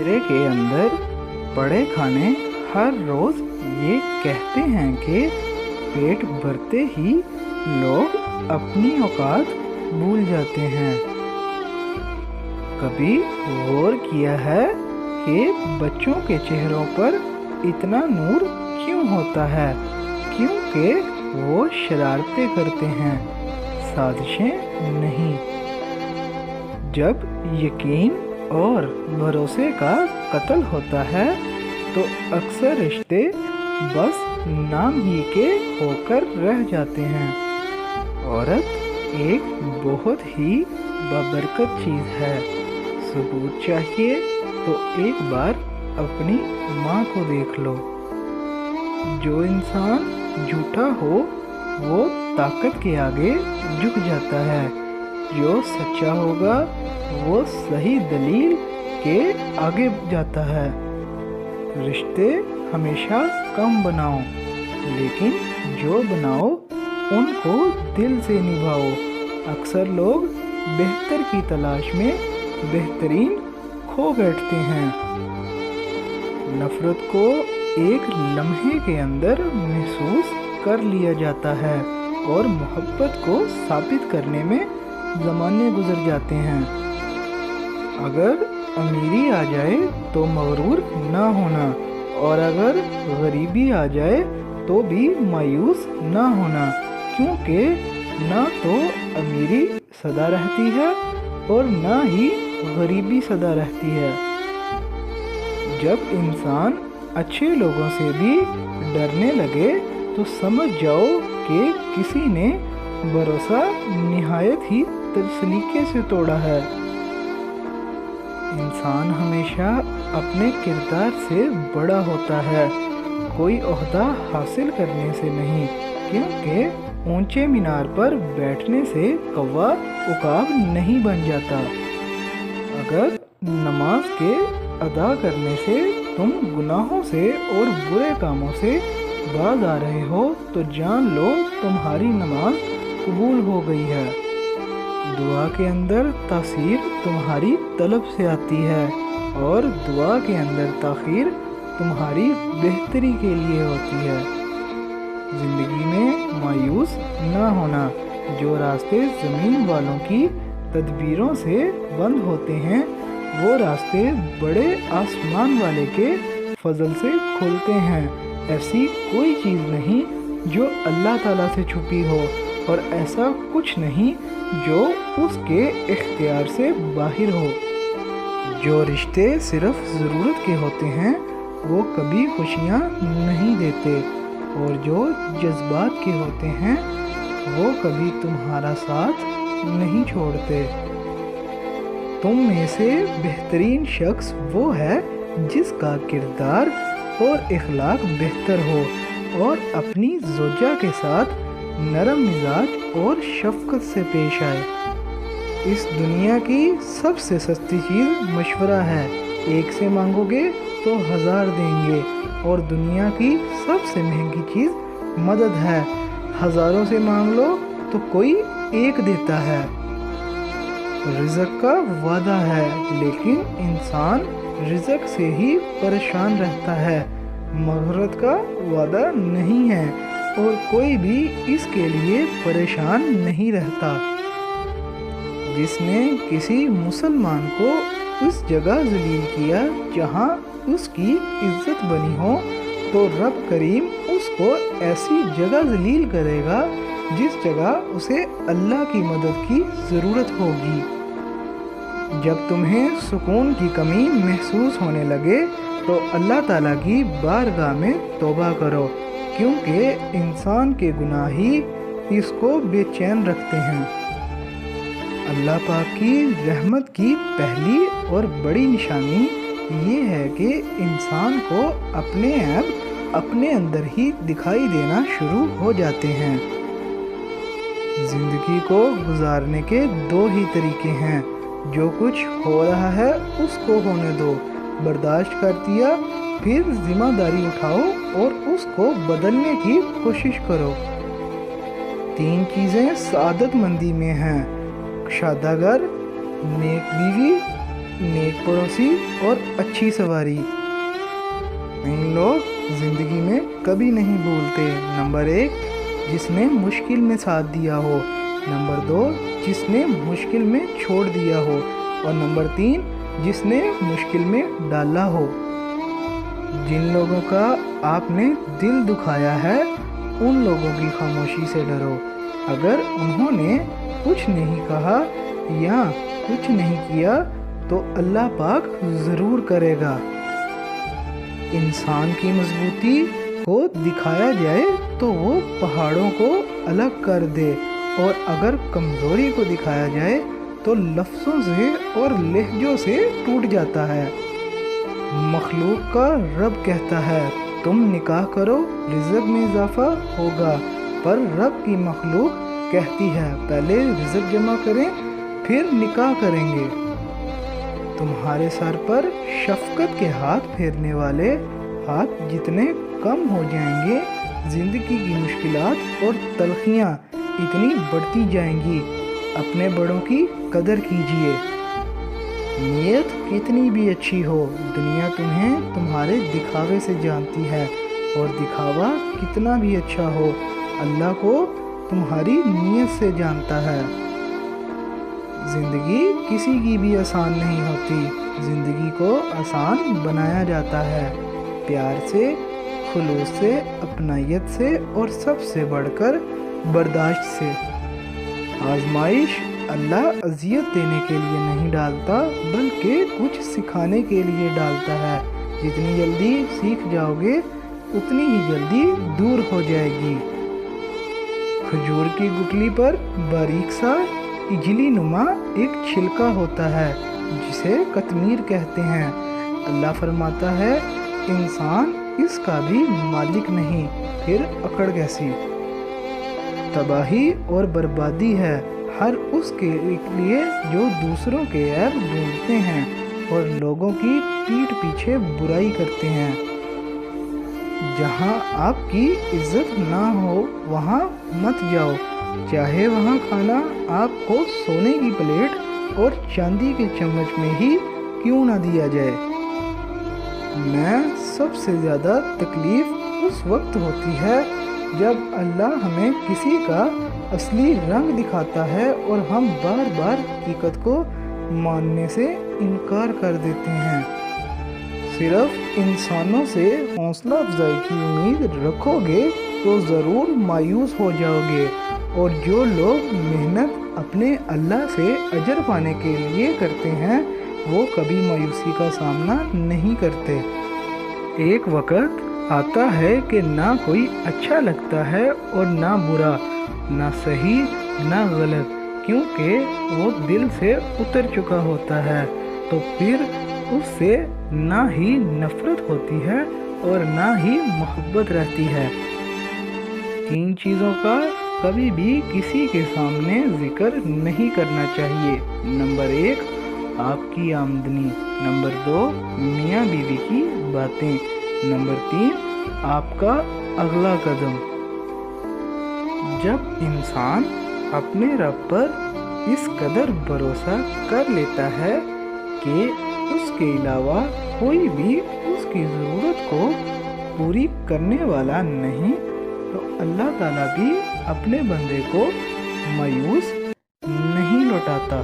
معاشرے کے اندر بڑے کھانے ہر روز یہ کہتے ہیں کہ پیٹ بھرتے ہی لوگ اپنی اوقات بھول جاتے ہیں۔ کبھی غور کیا ہے کہ بچوں کے چہروں پر اتنا نور کیوں ہوتا ہے؟ کیونکہ وہ شرارتیں کرتے ہیں، سازشیں نہیں۔ جب یقین اور بھروسے کا قتل ہوتا ہے تو اکثر رشتے بس نام ہی کے ہو کر رہ جاتے ہیں۔ عورت ایک بہت ہی بابرکت چیز ہے۔ ثبوت چاہیے تو ایک بار اپنی ماں کو دیکھ لو۔ جو انسان جھوٹا ہو وہ طاقت کے آگے جھک جاتا ہے، جو سچا ہوگا وہ صحیح دلیل کے آگے جاتا ہے۔ رشتے ہمیشہ کم بناؤ، لیکن جو بناؤ ان کو دل سے نبھاؤ۔ اکثر لوگ بہتر کی تلاش میں بہترین کھو بیٹھتے ہیں۔ نفرت کو ایک لمحے کے اندر محسوس کر لیا جاتا ہے اور محبت کو ثابت کرنے میں زمانے گزر جاتے ہیں۔ اگر امیری آ جائے تو مغرور نہ ہونا، اور اگر غریبی آ جائے تو بھی مایوس نہ ہونا، کیونکہ نہ تو امیری سدا رہتی ہے اور نہ ہی غریبی سدا رہتی ہے۔ جب انسان اچھے لوگوں سے بھی ڈرنے لگے تو سمجھ جاؤ کہ کسی نے بھروسہ نہایت ہی سلیقے سے توڑا ہے۔ انسان ہمیشہ اپنے کردار سے بڑا ہوتا ہے، کوئی عہدہ حاصل کرنے سے نہیں، کیونکہ اونچے مینار پر بیٹھنے سے کوا عقاب نہیں بن جاتا۔ اگر نماز کے ادا کرنے سے تم گناہوں سے اور برے کاموں سے باز آ رہے ہو تو جان لو تمہاری نماز قبول ہو گئی ہے۔ دعا کے اندر تاثیر تمہاری طلب سے آتی ہے، اور دعا کے اندر تاخیر تمہاری بہتری کے لیے ہوتی ہے۔ زندگی میں مایوس نہ ہونا، جو راستے زمین والوں کی تدبیروں سے بند ہوتے ہیں وہ راستے بڑے آسمان والے کے فضل سے کھلتے ہیں۔ ایسی کوئی چیز نہیں جو اللہ تعالیٰ سے چھپی ہو، اور ایسا کچھ نہیں جو اس کے اختیار سے باہر ہو۔ جو رشتے صرف ضرورت کے ہوتے ہیں وہ کبھی خوشیاں نہیں دیتے، اور جو جذبات کے ہوتے ہیں وہ کبھی تمہارا ساتھ نہیں چھوڑتے۔ تم میں سے بہترین شخص وہ ہے جس کا کردار اور اخلاق بہتر ہو اور اپنی زوجہ کے ساتھ نرم مزاج اور شفقت سے پیش آئے۔ اس دنیا کی سب سے سستی چیز مشورہ ہے، ایک سے مانگو گے تو 1000 دیں گے، اور دنیا کی سب سے مہنگی چیز مدد ہے، ہزاروں سے مانگ لو تو کوئی ایک دیتا ہے۔ رزق کا وعدہ ہے، لیکن انسان رزق سے ہی پریشان رہتا ہے، مغفرت کا وعدہ نہیں ہے، اور کوئی بھی اس کے لیے پریشان نہیں رہتا۔ جس نے کسی مسلمان کو اس جگہ ذلیل کیا جہاں اس کی عزت بنی ہو تو رب کریم اس کو ایسی جگہ ذلیل کرے گا جس جگہ اسے اللہ کی مدد کی ضرورت ہوگی۔ جب تمہیں سکون کی کمی محسوس ہونے لگے تو اللہ تعالیٰ کی بارگاہ میں توبہ کرو، کیونکہ انسان کے گناہ ہی اس کو بے چین رکھتے ہیں۔ اللہ پاک کی رحمت کی پہلی اور بڑی نشانی یہ ہے کہ انسان کو اپنے عیب اپنے اندر ہی دکھائی دینا شروع ہو جاتے ہیں۔ زندگی کو گزارنے کے 2 ہی طریقے ہیں، جو کچھ ہو رہا ہے اس کو ہونے دو، برداشت کر دیا، پھر ذمہ داری اٹھاؤ اور اس کو بدلنے کی کوشش کرو۔ 3 چیزیں سعادت مندی میں ہیں: شادہ گھر، نیک بیوی نیک پڑوسی اور اچھی سواری۔ ان لوگ زندگی میں کبھی نہیں بھولتے۔ نمبر 1 جس نے مشکل میں ساتھ دیا ہو، نمبر 2 جس نے مشکل میں چھوڑ دیا ہو، اور نمبر 3 جس نے مشکل میں ڈالا ہو۔ جن لوگوں کا آپ نے دل دکھایا ہے ان لوگوں کی خاموشی سے ڈرو۔ اگر انہوں نے کچھ نہیں کہا یا کچھ نہیں کیا تو اللہ پاک ضرور کرے گا۔ انسان کی مضبوطی کو دکھایا جائے تو وہ پہاڑوں کو الگ کر دے، اور اگر کمزوری کو دکھایا جائے تو لفظوں سے اور لہجوں سے ٹوٹ جاتا ہے۔ مخلوق کا رب کہتا ہے تم نکاح کرو رزق میں اضافہ ہوگا، پر رب کی مخلوق کہتی ہے پہلے رزق جمع کریں پھر نکاح کریں گے۔ تمہارے سر پر شفقت کے ہاتھ پھیرنے والے ہاتھ جتنے کم ہو جائیں گے، زندگی کی مشکلات اور تلخیاں اتنی بڑھتی جائیں گی۔ اپنے بڑوں کی قدر کیجیے۔ نیت کتنی بھی اچھی ہو، دنیا تمہیں تمہارے دکھاوے سے جانتی ہے، اور دکھاوا کتنا بھی اچھا ہو، اللہ کو تمہاری نیت سے جانتا ہے۔ زندگی کسی کی بھی آسان نہیں ہوتی، زندگی کو آسان بنایا جاتا ہے پیار سے، خلوص سے، اپنائیت سے، اور سب سے بڑھ کر برداشت سے۔ آزمائش اللہ اذیت دینے کے لیے نہیں ڈالتا بلکہ کچھ سکھانے کے لیے ڈالتا ہے۔ جتنی جلدی سیکھ جاؤ گے اتنی ہی جلدی دور ہو جائے گی۔ کھجور کی گٹلی پر باریک سا اجلی نما ایک چھلکا ہوتا ہے جسے قطمیر کہتے ہیں۔ اللہ فرماتا ہے انسان اس کا بھی مالک نہیں، پھر اکڑ کیسی؟ تباہی اور بربادی ہے ہر اس کے لیے جو دوسروں کے عیب ڈھونڈتے ہیں اور لوگوں کی پیٹھ پیچھے برائی کرتے ہیں۔ جہاں آپ کی عزت نہ ہو وہاں مت جاؤ، چاہے وہاں کھانا آپ کو سونے کی پلیٹ اور چاندی کے چمچ میں ہی کیوں نہ دیا جائے۔ میں سب سے زیادہ تکلیف اس وقت ہوتی ہے جب اللہ ہمیں کسی کا اصلی رنگ دکھاتا ہے اور ہم بار بار حقیقت کو ماننے سے انکار کر دیتے ہیں۔ صرف انسانوں سے حوصلہ افزائی کی امید رکھو گے تو ضرور مایوس ہو جاؤ گے، اور جو لوگ محنت اپنے اللہ سے اجر پانے کے لیے کرتے ہیں وہ کبھی مایوسی کا سامنا نہیں کرتے۔ ایک وقت آتا ہے کہ نہ کوئی اچھا لگتا ہے اور نہ برا، نہ صحیح نہ غلط، کیونکہ وہ دل سے اتر چکا ہوتا ہے، تو پھر اس سے نہ ہی نفرت ہوتی ہے اور نہ ہی محبت رہتی ہے۔ 3 چیزوں کا کبھی بھی کسی کے سامنے ذکر نہیں کرنا چاہیے۔ نمبر 1 آپ کی آمدنی، نمبر 2 میاں بیوی کی باتیں، نمبر 3 آپ کا اگلا قدم۔ جب انسان اپنے رب پر اس قدر بھروسہ کر لیتا ہے کہ اس کے علاوہ کوئی بھی اس کی ضرورت کو پوری کرنے والا نہیں، تو اللہ تعالیٰ بھی اپنے بندے کو مایوس نہیں لوٹاتا۔